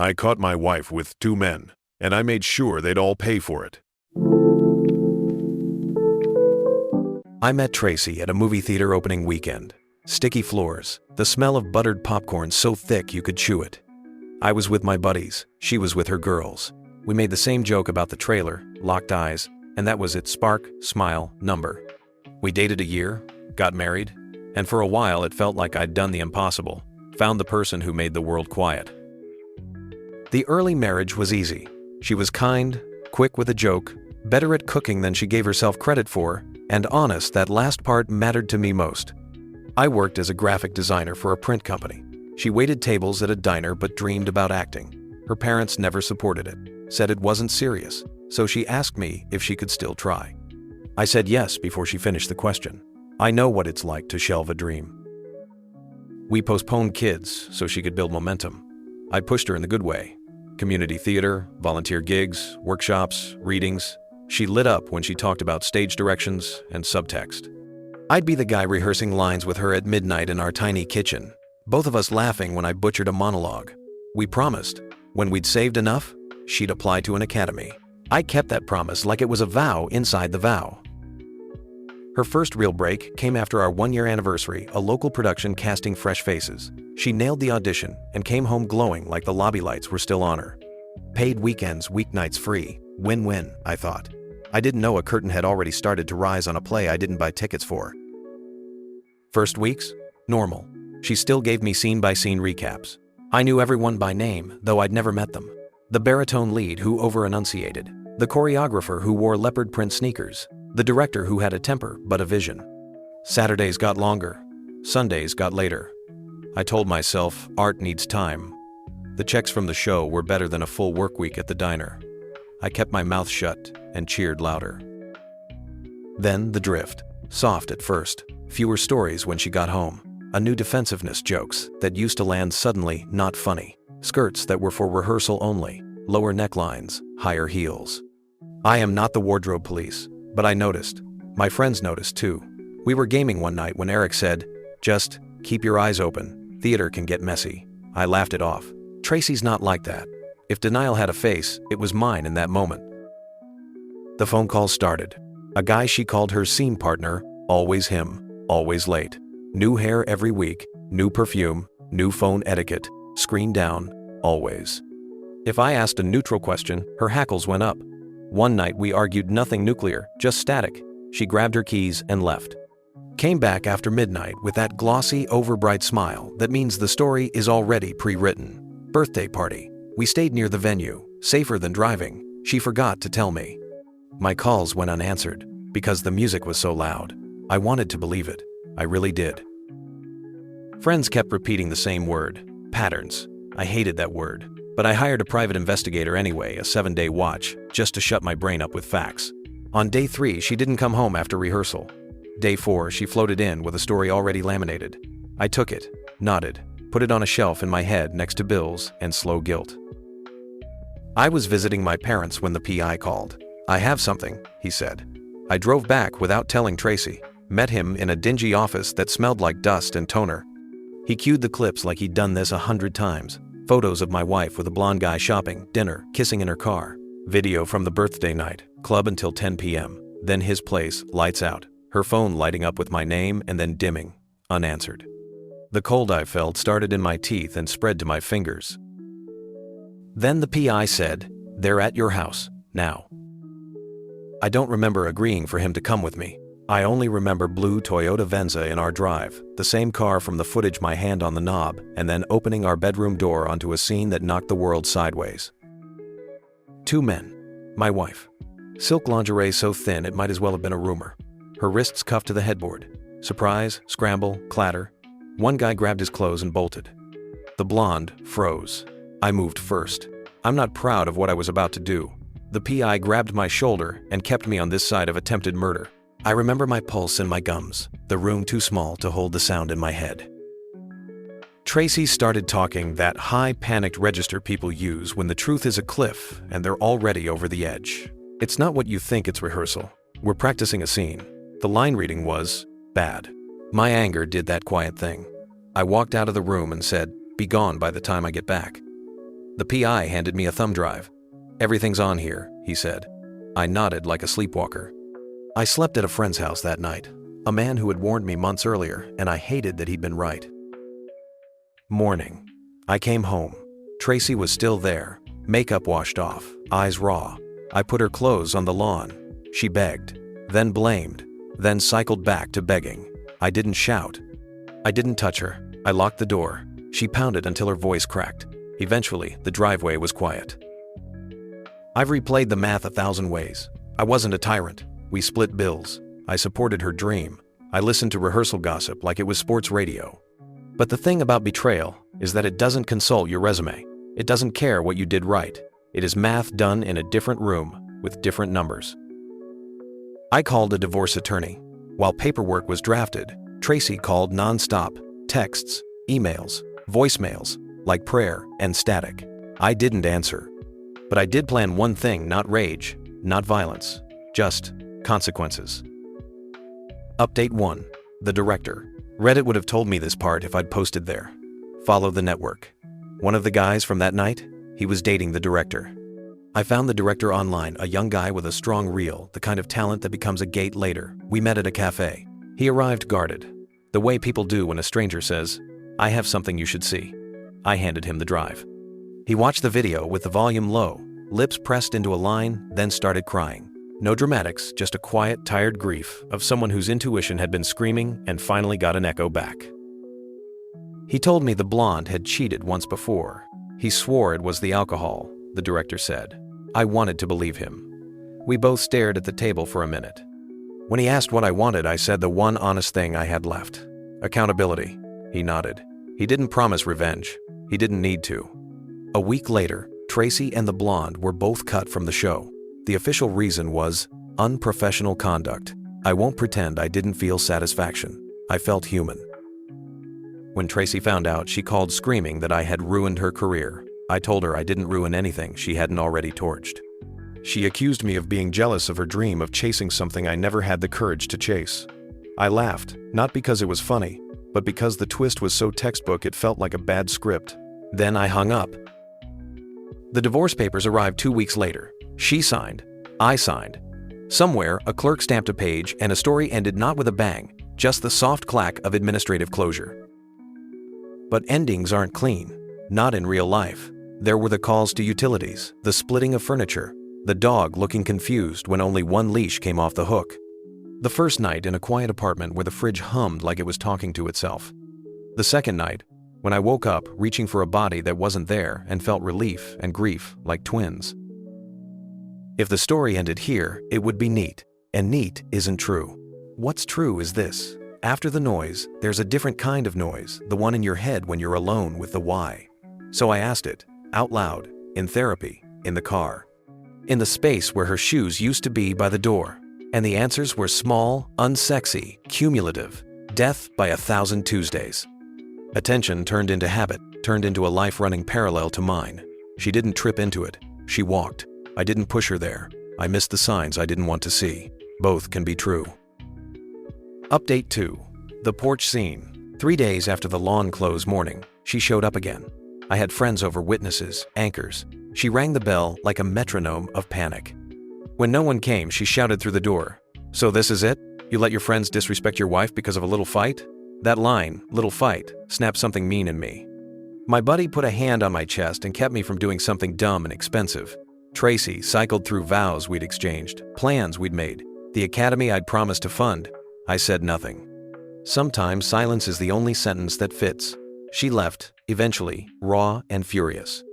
I caught my wife with 2 men, and I made sure they'd all pay for it. I met Tracy at a movie theater opening weekend. Sticky floors, the smell of buttered popcorn so thick you could chew it. I was with my buddies, she was with her girls. We made the same joke about the trailer, locked eyes, and that was it. Spark, smile, number. We dated a year, got married, and for a while it felt like I'd done the impossible, found the person who made the world quiet. The early marriage was easy. She was kind, quick with a joke, better at cooking than she gave herself credit for, and honest. That last part mattered to me most. I worked as a graphic designer for a print company. She waited tables at a diner but dreamed about acting. Her parents never supported it, said it wasn't serious, so she asked me if she could still try. I said yes before she finished the question. I know what it's like to shelve a dream. We postponed kids so she could build momentum. I pushed her in the good way. Community theater, volunteer gigs, workshops, readings. She lit up when she talked about stage directions and subtext. I'd be the guy rehearsing lines with her at midnight in our tiny kitchen, both of us laughing when I butchered a monologue. We promised, when we'd saved enough, she'd apply to an academy. I kept that promise like it was a vow inside the vow. Her first real break came after our 1-year anniversary, a local production casting fresh faces. She nailed the audition and came home glowing like the lobby lights were still on her. Paid weekends, weeknights free. Win-win, I thought. I didn't know a curtain had already started to rise on a play I didn't buy tickets for. First weeks? Normal. She still gave me scene-by-scene recaps. I knew everyone by name, though I'd never met them. The baritone lead who over-enunciated. The choreographer who wore leopard print sneakers. The director who had a temper but a vision. Saturdays got longer. Sundays got later. I told myself art needs time. The checks from the show were better than a full work week at the diner. I kept my mouth shut and cheered louder. Then the drift. Soft at first. Fewer stories when she got home. A new defensiveness, jokes that used to land suddenly not funny. Skirts that were for rehearsal only. Lower necklines, higher heels. I am not the wardrobe police, but I noticed. My friends noticed too. We were gaming one night when Eric said, "Just keep your eyes open. Theater can get messy." I laughed it off. Tracy's not like that. If denial had a face, it was mine in that moment. The phone call started. A guy she called her scene partner, always him, always late. New hair every week, new perfume, new phone etiquette, screen down, always. If I asked a neutral question, her hackles went up. One night we argued nothing nuclear, just static. She grabbed her keys and left. Came back after midnight with that glossy, overbright smile that means the story is already pre-written. Birthday party. We stayed near the venue, safer than driving. She forgot to tell me. My calls went unanswered because the music was so loud. I wanted to believe it. I really did. Friends kept repeating the same word, patterns. I hated that word, but I hired a private investigator anyway, a 7-day watch, just to shut my brain up with facts. On day 3, she didn't come home after rehearsal. Day 4, she floated in with a story already laminated. I took it, nodded, put it on a shelf in my head next to bills and slow guilt. I was visiting my parents when the PI called. "I have something," he said. I drove back without telling Tracy, met him in a dingy office that smelled like dust and toner. He cued the clips like he'd done this 100 times. Photos of my wife with a blonde guy shopping, dinner, kissing in her car. Video from the birthday night, club until 10 p.m. Then his place, lights out. Her phone lighting up with my name and then dimming, unanswered. The cold I felt started in my teeth and spread to my fingers. Then the PI said, "They're at your house, now." I don't remember agreeing for him to come with me. I only remember blue Toyota Venza in our drive, the same car from the footage, my hand on the knob, and then opening our bedroom door onto a scene that knocked the world sideways. 2 men. My wife. Silk lingerie so thin it might as well have been a rumor. Her wrists cuffed to the headboard. Surprise, scramble, clatter. One guy grabbed his clothes and bolted. The blonde froze. I moved first. I'm not proud of what I was about to do. The PI grabbed my shoulder and kept me on this side of attempted murder. I remember my pulse and my gums, the room too small to hold the sound in my head. Tracy started talking that high panicked register people use when the truth is a cliff and they're already over the edge. It's not what you think, it's rehearsal. We're practicing a scene. The line reading was bad. My anger did that quiet thing. I walked out of the room and said, "Be gone by the time I get back." The PI handed me a thumb drive. "Everything's on here," he said. I nodded like a sleepwalker. I slept at a friend's house that night, a man who had warned me months earlier, and I hated that he'd been right. Morning. I came home. Tracy was still there, makeup washed off, eyes raw. I put her clothes on the lawn. She begged, then blamed, then cycled back to begging. I didn't shout. I didn't touch her. I locked the door. She pounded until her voice cracked. Eventually, the driveway was quiet. I've replayed the math 1,000 ways. I wasn't a tyrant. We split bills. I supported her dream. I listened to rehearsal gossip like it was sports radio. But the thing about betrayal is that it doesn't consult your resume. It doesn't care what you did right. It is math done in a different room with different numbers. I called a divorce attorney. While paperwork was drafted, Tracy called nonstop, texts, emails, voicemails, like prayer and static. I didn't answer. But I did plan one thing: not rage, not violence, just consequences. Update 1. The director. Reddit would have told me this part if I'd posted there. Follow the network. One of the guys from that night, he was dating the director. I found the director online, a young guy with a strong reel, the kind of talent that becomes a gate later. We met at a cafe. He arrived guarded, the way people do when a stranger says, "I have something you should see." I handed him the drive. He watched the video with the volume low, lips pressed into a line, then started crying. No dramatics, just a quiet, tired grief of someone whose intuition had been screaming and finally got an echo back. He told me the blonde had cheated once before. He swore it was the alcohol, the director said. I wanted to believe him. We both stared at the table for a minute. When he asked what I wanted, I said the one honest thing I had left. Accountability. He nodded. He didn't promise revenge. He didn't need to. A week later, Tracy and the blonde were both cut from the show. The official reason was unprofessional conduct. I won't pretend I didn't feel satisfaction. I felt human. When Tracy found out, she called screaming that I had ruined her career. I told her I didn't ruin anything she hadn't already torched. She accused me of being jealous of her dream of chasing something I never had the courage to chase. I laughed, not because it was funny, but because the twist was so textbook it felt like a bad script. Then I hung up. The divorce papers arrived 2 weeks later. She signed. I signed. Somewhere, a clerk stamped a page, and a story ended not with a bang, just the soft clack of administrative closure. But endings aren't clean. Not in real life. There were the calls to utilities, the splitting of furniture, the dog looking confused when only one leash came off the hook. The first night in a quiet apartment where the fridge hummed like it was talking to itself. The second night, when I woke up reaching for a body that wasn't there and felt relief and grief like twins. If the story ended here, it would be neat, and neat isn't true. What's true is this: after the noise, there's a different kind of noise, the one in your head when you're alone with the why. So I asked it, out loud, in therapy, in the car, in the space where her shoes used to be by the door. And the answers were small, unsexy, cumulative, death by 1,000 Tuesdays. Attention turned into habit, turned into a life running parallel to mine. She didn't trip into it. She walked. I didn't push her there. I missed the signs I didn't want to see. Both can be true. Update 2. The porch scene. 3 days after the lawn close morning, she showed up again. I had friends over, witnesses, anchors. She rang the bell like a metronome of panic. When no one came, she shouted through the door, "So this is it? You let your friends disrespect your wife because of a little fight?" That line, "little fight," snapped something mean in me. My buddy put a hand on my chest and kept me from doing something dumb and expensive. Tracy cycled through vows we'd exchanged, plans we'd made, the academy I'd promised to fund. I said nothing. Sometimes silence is the only sentence that fits. She left, eventually, raw and furious.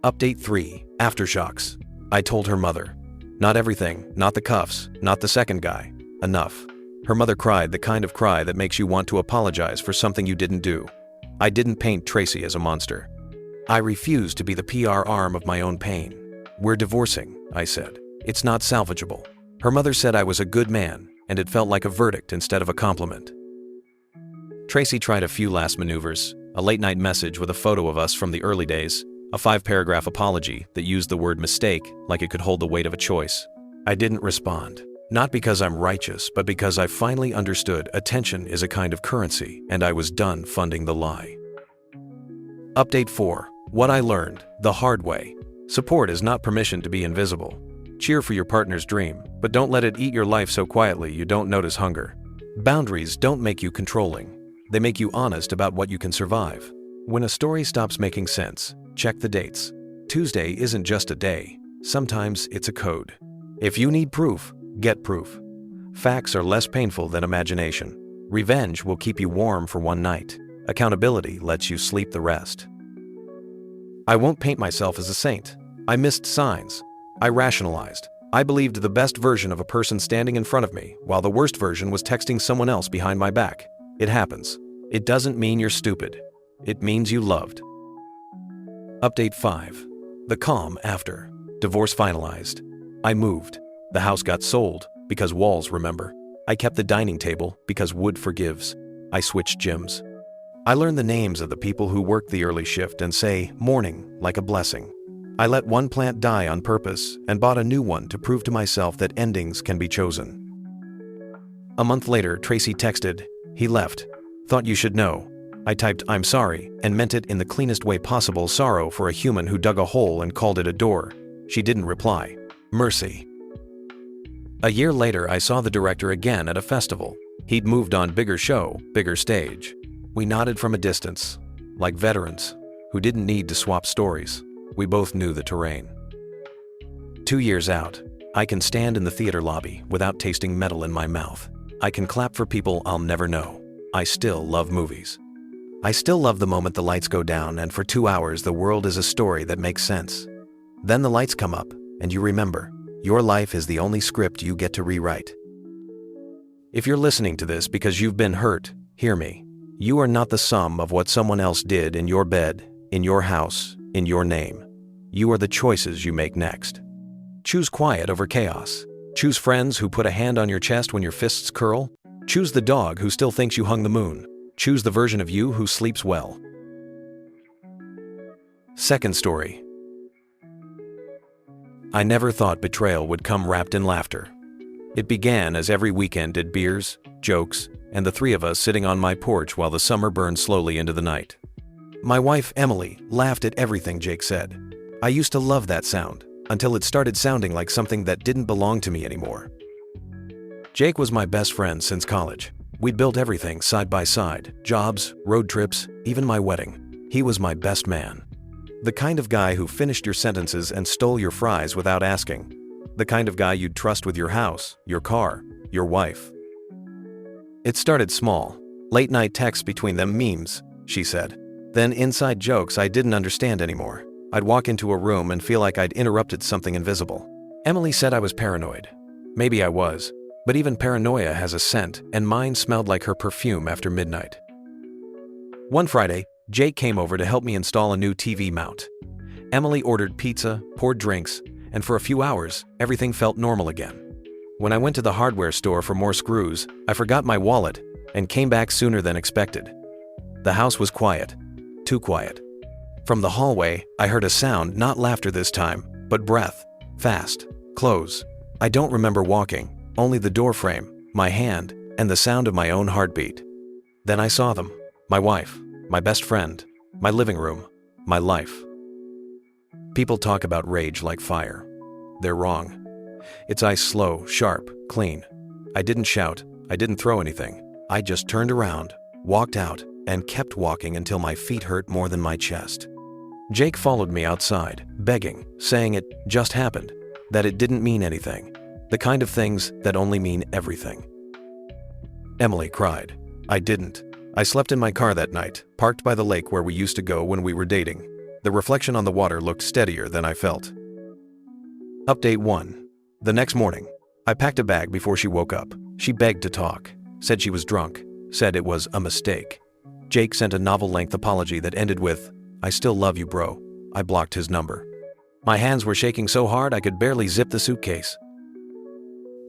Update 3. Aftershocks. I told her mother. Not everything, not the cuffs, not the second guy. Enough. Her mother cried, the kind of cry that makes you want to apologize for something you didn't do. I didn't paint Tracy as a monster. I refused to be the PR arm of my own pain. "We're divorcing," I said. "It's not salvageable." Her mother said I was a good man, and it felt like a verdict instead of a compliment. Tracy tried a few last maneuvers, a late-night message with a photo of us from the early days, a 5-paragraph apology that used the word mistake like it could hold the weight of a choice. I didn't respond. Not because I'm righteous, but because I finally understood attention is a kind of currency, and I was done funding the lie. Update 4. What I learned the hard way. Support is not permission to be invisible. Cheer for your partner's dream, but don't let it eat your life so quietly you don't notice hunger. Boundaries don't make you controlling. They make you honest about what you can survive. When a story stops making sense, check the dates. Tuesday isn't just a day. Sometimes it's a code. If you need proof, get proof. Facts are less painful than imagination. Revenge will keep you warm for one night. Accountability lets you sleep the rest. I won't paint myself as a saint. I missed signs. I rationalized. I believed the best version of a person standing in front of me, while the worst version was texting someone else behind my back. It happens. It doesn't mean you're stupid. It means you loved. Update 5. The calm after. Divorce finalized. I moved. The house got sold because walls remember. I kept the dining table because wood forgives. I switched gyms. I learned the names of the people who worked the early shift and say morning like a blessing. I let one plant die on purpose and bought a new one to prove to myself that endings can be chosen. A month later, Tracy texted, "He left. Thought you should know." I typed, "I'm sorry," and meant it in the cleanest way possible, sorrow for a human who dug a hole and called it a door. She didn't reply. Mercy. A year later, I saw the director again at a festival. He'd moved on, bigger show, bigger stage. We nodded from a distance, like veterans who didn't need to swap stories. We both knew the terrain. 2 years out, I can stand in the theater lobby without tasting metal in my mouth. I can clap for people I'll never know. I still love movies. I still love the moment the lights go down and for 2 hours the world is a story that makes sense. Then the lights come up and you remember, your life is the only script you get to rewrite. If you're listening to this because you've been hurt, hear me. You are not the sum of what someone else did in your bed, in your house, in your name. You are the choices you make next. Choose quiet over chaos. Choose friends who put a hand on your chest when your fists curl. Choose the dog who still thinks you hung the moon. Choose the version of you who sleeps well. Second story. I never thought betrayal would come wrapped in laughter. It began as every weekend did, beers, jokes, and the three of us sitting on my porch while the summer burned slowly into the night. My wife, Emily, laughed at everything Jake said. I used to love that sound, until it started sounding like something that didn't belong to me anymore. Jake was my best friend since college. We'd built everything side by side, jobs, road trips, even my wedding. He was my best man. The kind of guy who finished your sentences and stole your fries without asking. The kind of guy you'd trust with your house, your car, your wife. It started small. Late night texts between them, memes, she said. Then inside jokes I didn't understand anymore. I'd walk into a room and feel like I'd interrupted something invisible. Emily said I was paranoid. Maybe I was, but even paranoia has a scent, and mine smelled like her perfume after midnight. One Friday, Jake came over to help me install a new TV mount. Emily ordered pizza, poured drinks, and for a few hours, everything felt normal again. When I went to the hardware store for more screws, I forgot my wallet and came back sooner than expected. The house was quiet, too quiet. From the hallway, I heard a sound, not laughter this time, but breath, fast, close. I don't remember walking, only the door frame, my hand, and the sound of my own heartbeat. Then I saw them, my wife, my best friend, my living room, my life. People talk about rage like fire. They're wrong. It's ice, slow, sharp, clean. I didn't shout, I didn't throw anything. I just turned around, walked out, and kept walking until my feet hurt more than my chest. Jake followed me outside, begging, saying it just happened, that it didn't mean anything. The kind of things that only mean everything. Emily cried. I didn't. I slept in my car that night, parked by the lake where we used to go when we were dating. The reflection on the water looked steadier than I felt. Update 1. The next morning, I packed a bag before she woke up. She begged to talk, said she was drunk, said it was a mistake. Jake sent a novel-length apology that ended with, "I still love you, bro." I blocked his number. My hands were shaking so hard I could barely zip the suitcase.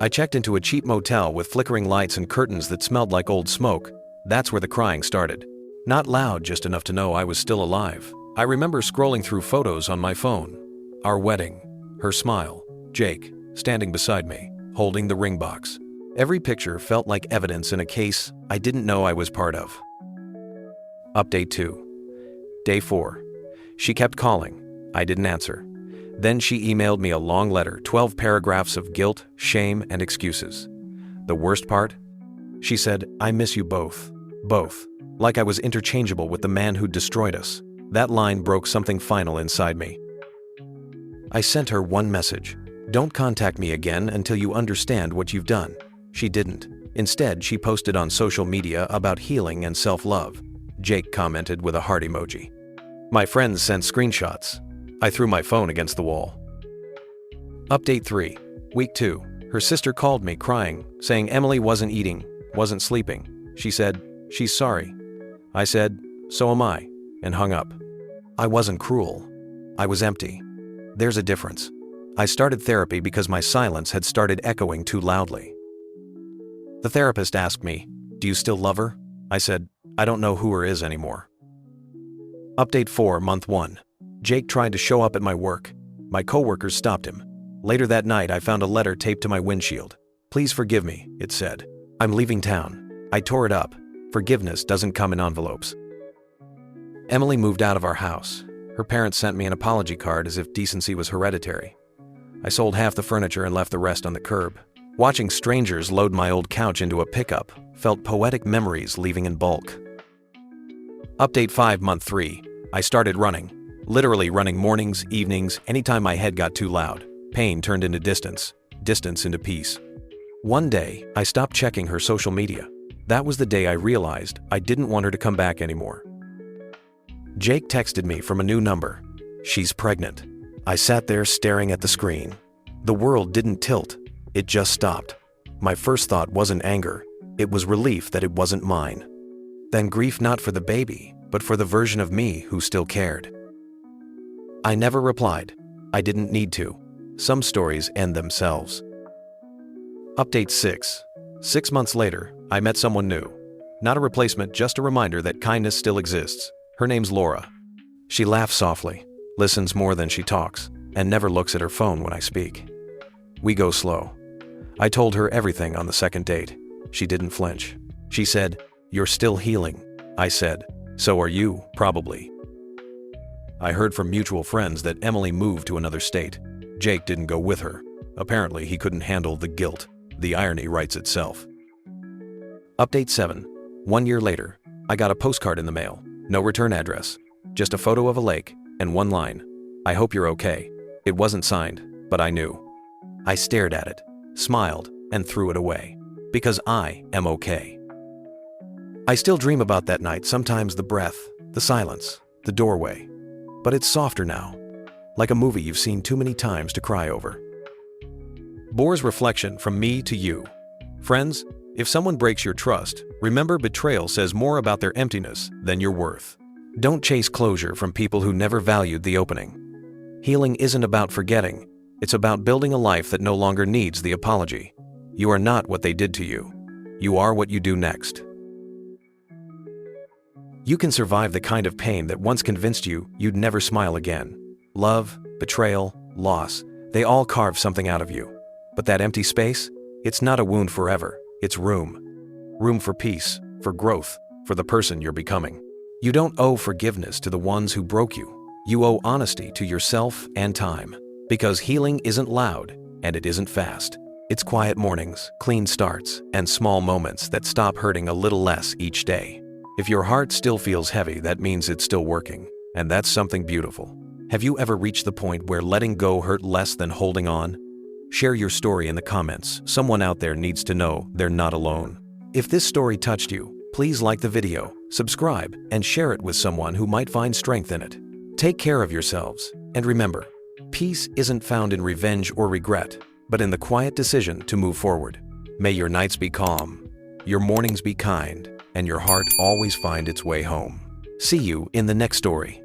I checked into a cheap motel with flickering lights and curtains that smelled like old smoke. That's where the crying started. Not loud, just enough to know I was still alive. I remember scrolling through photos on my phone. Our wedding, her smile, Jake, standing beside me, holding the ring box. Every picture felt like evidence in a case I didn't know I was part of. Update 2. Day 4. She kept calling. I didn't answer. Then she emailed me a long letter, 12 paragraphs of guilt, shame, and excuses. The worst part? She said, "I miss you both. Both." Like I was interchangeable with the man who destroyed us. That line broke something final inside me. I sent her one message. "Don't contact me again until you understand what you've done." She didn't. Instead, she posted on social media about healing and self-love. Jake commented with a heart emoji. My friends sent screenshots. I threw my phone against the wall. Update 3. Week 2. Her sister called me crying, saying Emily wasn't eating, wasn't sleeping. She said, "She's sorry." I said, "So am I," and hung up. I wasn't cruel. I was empty. There's a difference. I started therapy because my silence had started echoing too loudly. The therapist asked me, "Do you still love her?" I said, "I don't know who her is anymore." Update 4, Month 1. Jake tried to show up at my work. My coworkers stopped him. Later that night, I found a letter taped to my windshield. "Please forgive me," it said. "I'm leaving town." I tore it up. Forgiveness doesn't come in envelopes. Emily moved out of our house. Her parents sent me an apology card as if decency was hereditary. I sold half the furniture and left the rest on the curb. Watching strangers load my old couch into a pickup felt poetic memories leaving in bulk. Update 5, Month 3. I started running. Literally running mornings, evenings, anytime my head got too loud. Pain turned into distance, distance into peace. One day, I stopped checking her social media. That was the day I realized I didn't want her to come back anymore. Jake texted me from a new number. "She's pregnant." I sat there staring at the screen. The world didn't tilt. It just stopped. My first thought wasn't anger. It was relief that it wasn't mine. Then grief not for the baby, but for the version of me who still cared. I never replied. I didn't need to. Some stories end themselves. Update 6. 6 months later, I met someone new. Not a replacement, just a reminder that kindness still exists. Her name's Laura. She laughs softly, listens more than she talks, and never looks at her phone when I speak. We go slow. I told her everything on the second date. She didn't flinch. She said, "You're still healing." I said, "So are you, probably." I heard from mutual friends that Emily moved to another state. Jake didn't go with her. Apparently, he couldn't handle the guilt. The irony writes itself. Update 7. 1 year later, I got a postcard in the mail. No return address. Just a photo of a lake and one line. "I hope you're okay." It wasn't signed, but I knew. I stared at it, smiled, and threw it away. Because I am okay. I still dream about that night, sometimes the breath, the silence, the doorway. But it's softer now. Like a movie you've seen too many times to cry over. Boar's reflection from me to you. Friends, if someone breaks your trust, remember betrayal says more about their emptiness than your worth. Don't chase closure from people who never valued the opening. Healing isn't about forgetting. It's about building a life that no longer needs the apology. You are not what they did to you. You are what you do next. You can survive the kind of pain that once convinced you you'd never smile again. Love, betrayal, loss, they all carve something out of you. But that empty space, it's not a wound forever. It's room. Room for peace, for growth, for the person you're becoming. You don't owe forgiveness to the ones who broke you. You owe honesty to yourself and time. Because healing isn't loud, and it isn't fast. It's quiet mornings, clean starts, and small moments that stop hurting a little less each day. If your heart still feels heavy, that means it's still working. And that's something beautiful. Have you ever reached the point where letting go hurt less than holding on? Share your story in the comments. Someone out there needs to know they're not alone. If this story touched you, please like the video, subscribe, and share it with someone who might find strength in it. Take care of yourselves, and remember, peace isn't found in revenge or regret, but in the quiet decision to move forward. May your nights be calm, your mornings be kind, and your heart always find its way home. See you in the next story.